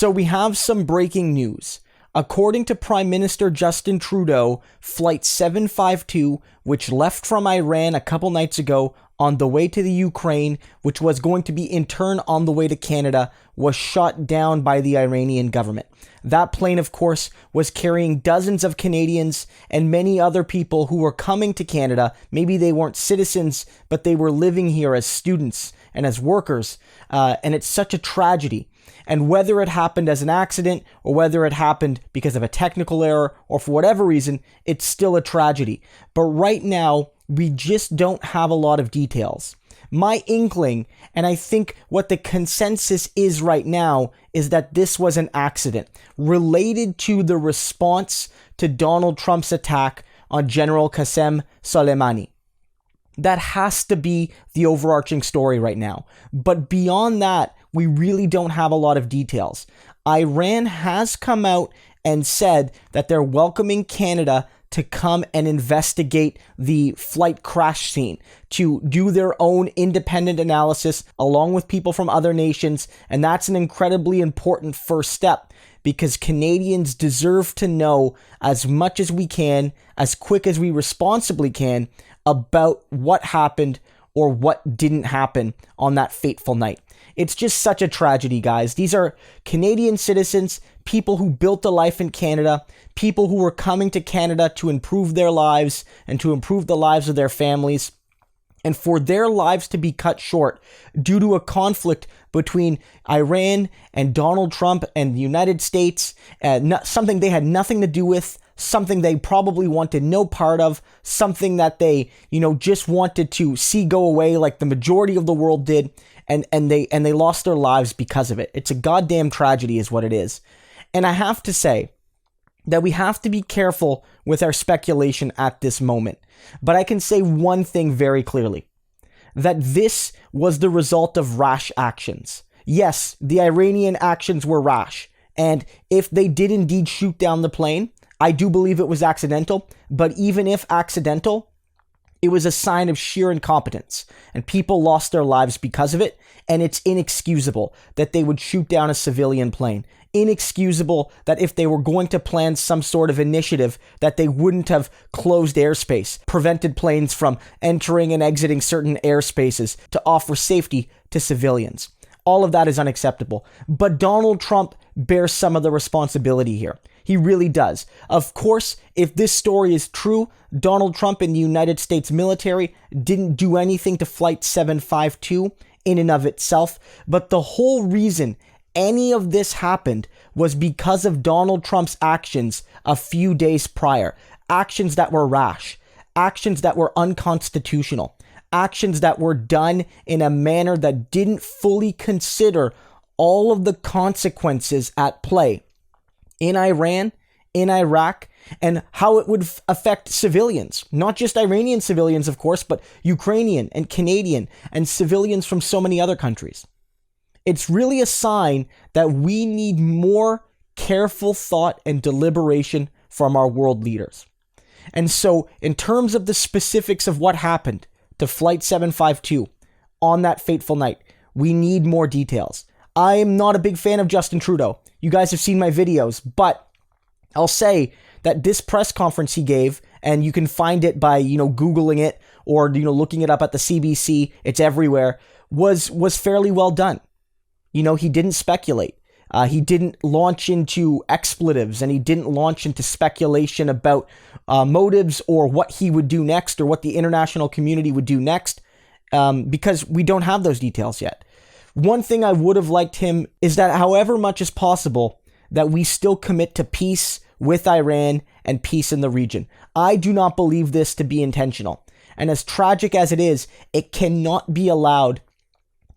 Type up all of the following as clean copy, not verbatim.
So we have some breaking news. According to Prime Minister Justin Trudeau, Flight 752, which left from Iran a couple nights ago on the way to the Ukraine, which was going to be in turn on the way to Canada, was shot down by the Iranian government. That plane, of course, was carrying dozens of Canadians and many other people who were coming to Canada. Maybe they weren't citizens, but they were living here as students and as workers. And it's such a tragedy. And whether it happened as an accident or whether it happened because of a technical error or for whatever reason, it's still a tragedy. But right now, we just don't have a lot of details. My inkling, and I think what the consensus is right now, is that this was an accident related to the response to Donald Trump's attack on General Qassem Soleimani. That has to be the overarching story right now. But beyond that, we really don't have a lot of details. Iran has come out and said that they're welcoming Canada to come and investigate the flight crash scene, to do their own independent analysis along with people from other nations. And that's an incredibly important first step, because Canadians deserve to know as much as we can, as quick as we responsibly can, about what happened or what didn't happen on that fateful night. It's just such a tragedy, guys. These are Canadian citizens, people who built a life in Canada, people who were coming to Canada to improve their lives and to improve the lives of their families. And for their lives to be cut short due to a conflict between Iran and Donald Trump and the United States, something they had nothing to do with, something they probably wanted no part of, something that they, just wanted to see go away like the majority of the world did, and they lost their lives because of it. It's a goddamn tragedy is what it is. And I have to say that we have to be careful with our speculation at this moment. But I can say one thing very clearly, that this was the result of rash actions. Yes, the Iranian actions were rash. And if they did indeed shoot down the plane, I do believe it was accidental. But even if accidental, it was a sign of sheer incompetence, and people lost their lives because of it, and it's inexcusable that they would shoot down a civilian plane. Inexcusable that if they were going to plan some sort of initiative, that they wouldn't have closed airspace, prevented planes from entering and exiting certain airspaces to offer safety to civilians. All of that is unacceptable. But Donald Trump bears some of the responsibility here. He really does. Of course, if this story is true, Donald Trump and the United States military didn't do anything to Flight 752 in and of itself. But the whole reason any of this happened was because of Donald Trump's actions a few days prior. Actions that were rash. Actions that were unconstitutional. Actions that were done in a manner that didn't fully consider all of the consequences at play in Iran, in Iraq, and how it would affect civilians. Not just Iranian civilians, of course, but Ukrainian and Canadian and civilians from so many other countries. It's really a sign that we need more careful thought and deliberation from our world leaders. And so, in terms of the specifics of what happened to Flight 752 on that fateful night, we need more details. I'm not a big fan of Justin Trudeau. You guys have seen my videos, but I'll say that this press conference he gave, and you can find it by, Googling it or, looking it up at the CBC, it's everywhere, was fairly well done. He didn't speculate. He didn't launch into expletives, and he didn't launch into speculation about motives or what he would do next or what the international community would do next, because we don't have those details yet. One thing I would have liked him is that however much as possible, that we still commit to peace with Iran and peace in the region. I do not believe this to be intentional. And as tragic as it is, it cannot be allowed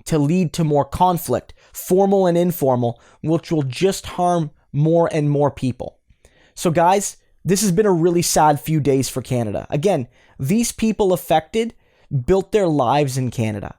to lead to more conflict, formal and informal, which will just harm more and more people. So guys, this has been a really sad few days for Canada. Again, these people affected built their lives in Canada,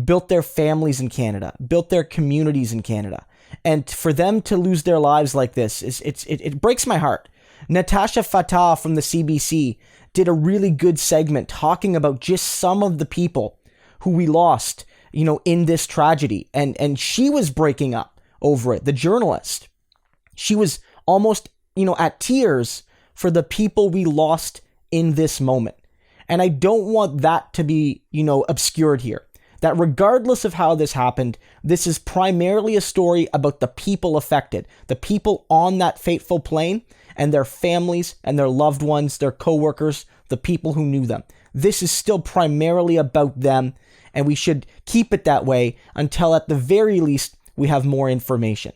built their families in Canada, built their communities in Canada. And for them to lose their lives like this, it breaks my heart. Natasha Fatah from the CBC did a really good segment talking about just some of the people who we lost, in this tragedy. And she was breaking up over it, the journalist. She was almost, at tears for the people we lost in this moment. And I don't want that to be, obscured here. That regardless of how this happened, this is primarily a story about the people affected, the people on that fateful plane and their families and their loved ones, their coworkers, the people who knew them. This is still primarily about them, and we should keep it that way until at the very least we have more information.